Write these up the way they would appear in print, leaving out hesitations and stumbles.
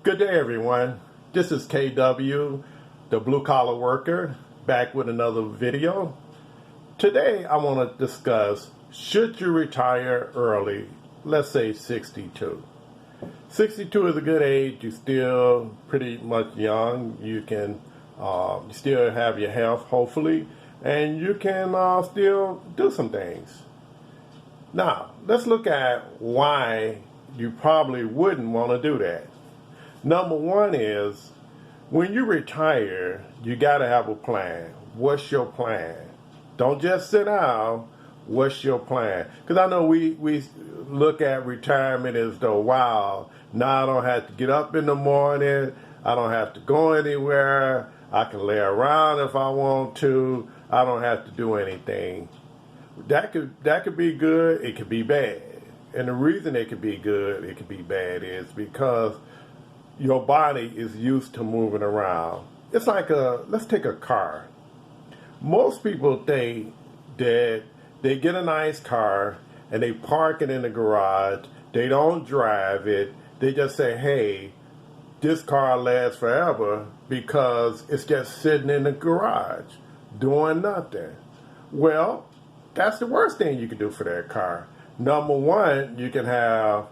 Good day, everyone. This is KW, the blue collar worker, back with another video. Today, I want to discuss, should you retire early? Let's say 62. 62 is a good age. You're still pretty much young. You can you still have your health, hopefully, and you can still do some things. Now, let's look at why you probably wouldn't want to do that. Number one is, when you retire, you got to have a plan. What's your plan? Don't just sit down. What's your plan? Because I know we look at retirement as though, wow, now I don't have to get up in the morning. I don't have to go anywhere. I can lay around if I want to. I don't have to do anything. That could be good. It could be bad. And the reason it could be good, it could be bad is because your body is used to moving around. It's like let's take a car. Most people think that they get a nice car and they park it in the garage. They don't drive it. They just say, hey, this car lasts forever because it's just sitting in the garage doing nothing. Well, that's the worst thing you can do for that car. Number one, you can have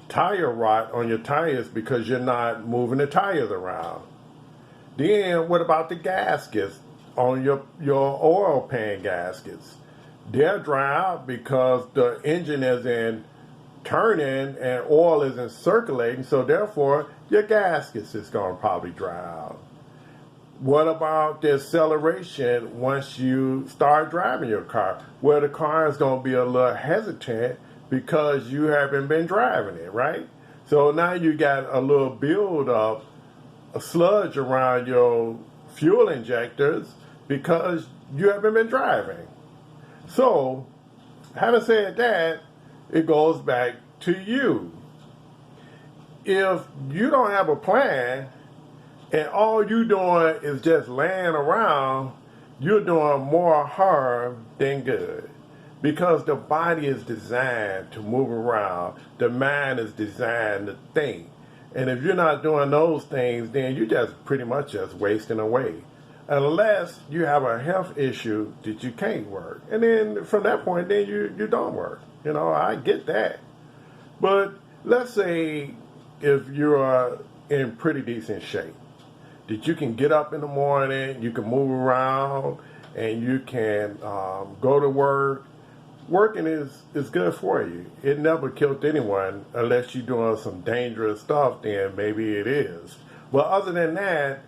tire rot on your tires because you're not moving the tires around. Then what about the gaskets on your oil pan gaskets? They're dry out because the engine isn't turning and oil isn't circulating, so therefore your gaskets is going to probably dry out. What about the acceleration once you start driving your car? Well, the car is going to be a little hesitant because you haven't been driving it, right? So now you got a little build up, a sludge around your fuel injectors because you haven't been driving. So, having said that, it goes back to you. If you don't have a plan and all you're doing is just laying around, you're doing more harm than good. Because the body is designed to move around. The mind is designed to think. And if you're not doing those things, then you're just pretty much just wasting away. Unless you have a health issue that you can't work. And then from that point, then you don't work. You know, I get that. But let's say if you're in pretty decent shape, that you can get up in the morning, you can move around, and you can go to work. Working is good for you. It never killed anyone unless you're doing some dangerous stuff, then maybe it is. But other than that,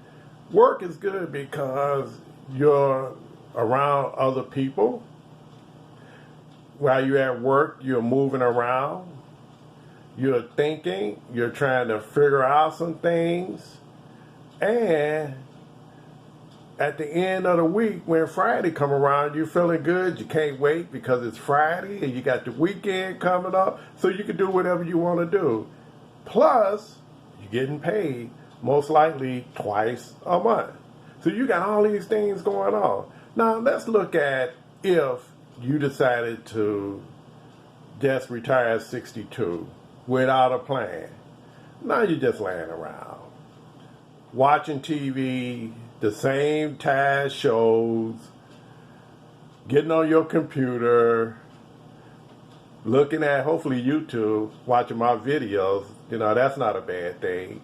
work is good because you're around other people. While you're at work, you're moving around. You're thinking. You're trying to figure out some things. And at the end of the week, when Friday come around, you're feeling good. You can't wait because it's Friday and you got the weekend coming up, so you can do whatever you want to do. Plus, you're getting paid most likely twice a month. So you got all these things going on. Now, let's look at if you decided to just retire at 62 without a plan. Now you're just laying around, watching TV, the same tired shows, getting on your computer, looking at hopefully YouTube, watching my videos. You know, that's not a bad thing.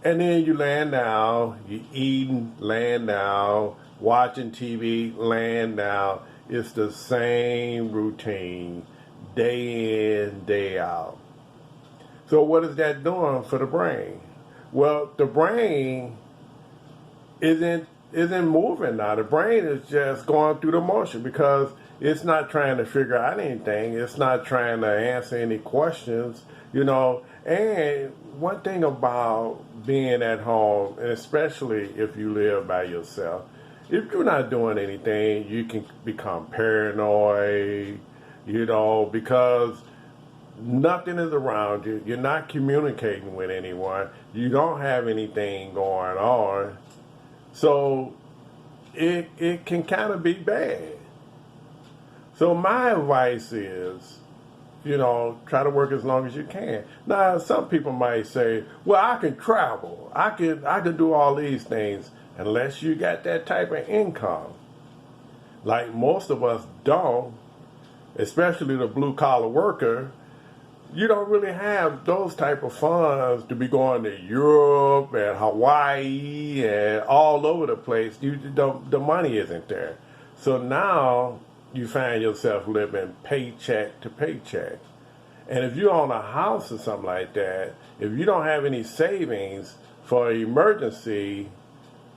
And then you laying down, you eating, laying down, watching TV, laying down. It's the same routine, day in, day out. So what is that doing for the brain? Well, the brain isn't moving now. The brain is just going through the motion because it's not trying to figure out anything. It's not trying to answer any questions, you know. And one thing about being at home, and especially if you live by yourself, if you're not doing anything, you can become paranoid, you know, because nothing is around you. You're not communicating with anyone. You don't have anything going on. So it can kind of be bad. So my advice is, try to work as long as you can. Now, some people might say, well, I can travel. I can do all these things unless you got that type of income. Like most of us don't, especially the blue collar worker. You don't really have those type of funds to be going to Europe and Hawaii and all over the place. The money isn't there. So now you find yourself living paycheck to paycheck. And if you own a house or something like that, if you don't have any savings for an emergency,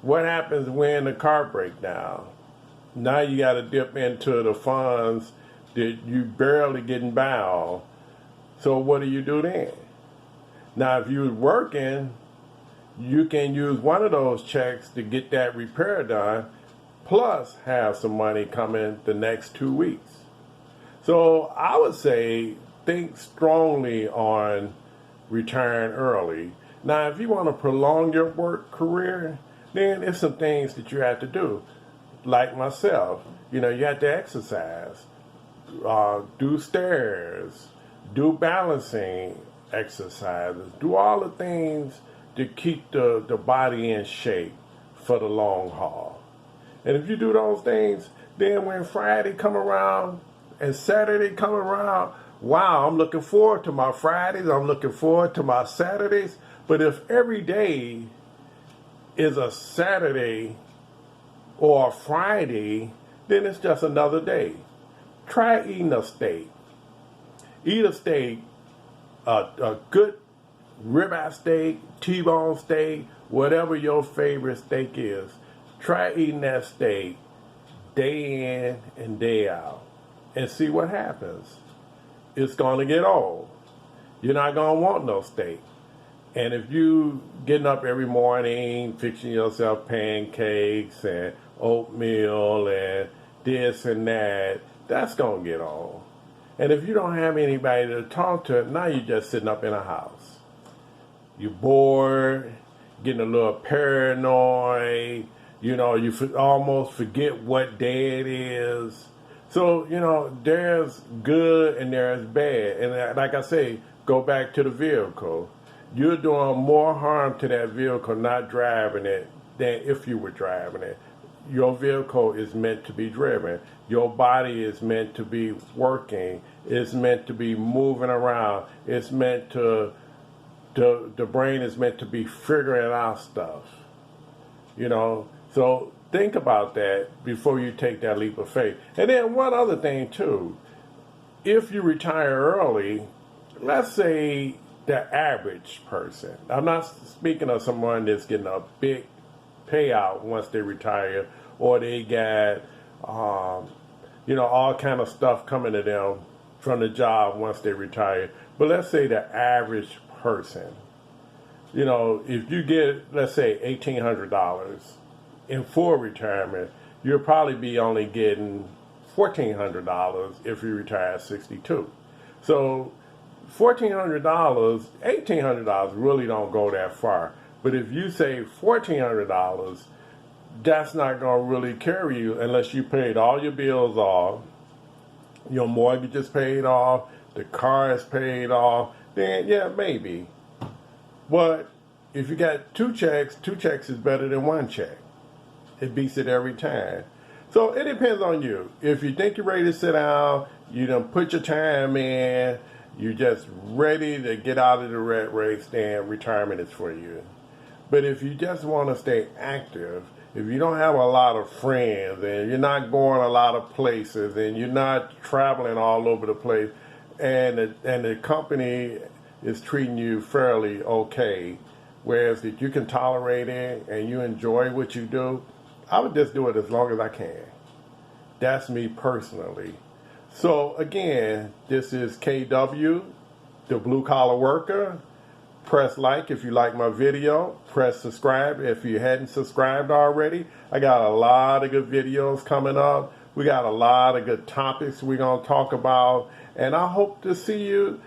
what happens when the car breaks down? Now you got to dip into the funds that you barely getting by on. So what do you do then? Now, if you're working, you can use one of those checks to get that repair done, plus have some money coming the next 2 weeks. So I would say think strongly on retiring early. Now, if you want to prolong your work career, then it's some things that you have to do. Like myself, you have to exercise, do stairs, do balancing exercises, do all the things to keep the body in shape for the long haul. And if you do those things, then when Friday come around and Saturday come around, wow, I'm looking forward to my Fridays, I'm looking forward to my Saturdays. But if every day is a Saturday or a Friday, then it's just another day. Try eating a steak. Eat a steak, a good ribeye steak, T-bone steak, whatever your favorite steak is. Try eating that steak day in and day out and see what happens. It's going to get old. You're not going to want no steak. And if you getting up every morning, fixing yourself pancakes and oatmeal and this and that, that's going to get old. And if you don't have anybody to talk to, now you're just sitting up in a house. You're bored, getting a little paranoid, you almost forget what day it is. So, there's good and there's bad. And like I say, go back to the vehicle. You're doing more harm to that vehicle not driving it than if you were driving it. Your vehicle is meant to be driven. Your body is meant to be working. It's meant to be moving around. It's meant to, the brain is meant to be figuring out stuff. So think about that before you take that leap of faith. And then one other thing too, if you retire early, let's say the average person, I'm not speaking of someone that's getting a big payout once they retire, or they got all kind of stuff coming to them from the job once they retire. But let's say the average person, if you get, let's say, $1,800 in full retirement, you'll probably be only getting $1,400 if you retire at 62. So $1,400, $1,800 really don't go that far. But if you save $1,400, that's not going to really carry you unless you paid all your bills off, your mortgage is paid off, the car is paid off, then yeah, maybe. But if you got two checks is better than one check. It beats it every time. So it depends on you. If you think you're ready to sit down, you done put your time in, you're just ready to get out of the rat race, then retirement is for you. But if you just want to stay active, if you don't have a lot of friends and you're not going a lot of places and you're not traveling all over the place, and the company is treating you fairly okay, whereas that you can tolerate it and you enjoy what you do, I would just do it as long as I can. That's me personally. So again, this is KW, the Blue Collar Worker. Press like if you like my video. Press subscribe if you hadn't subscribed already. I got a lot of good videos coming up. We got a lot of good topics we're going to talk about. And I hope to see you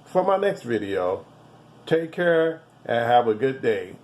for my next video. Take care and have a good day.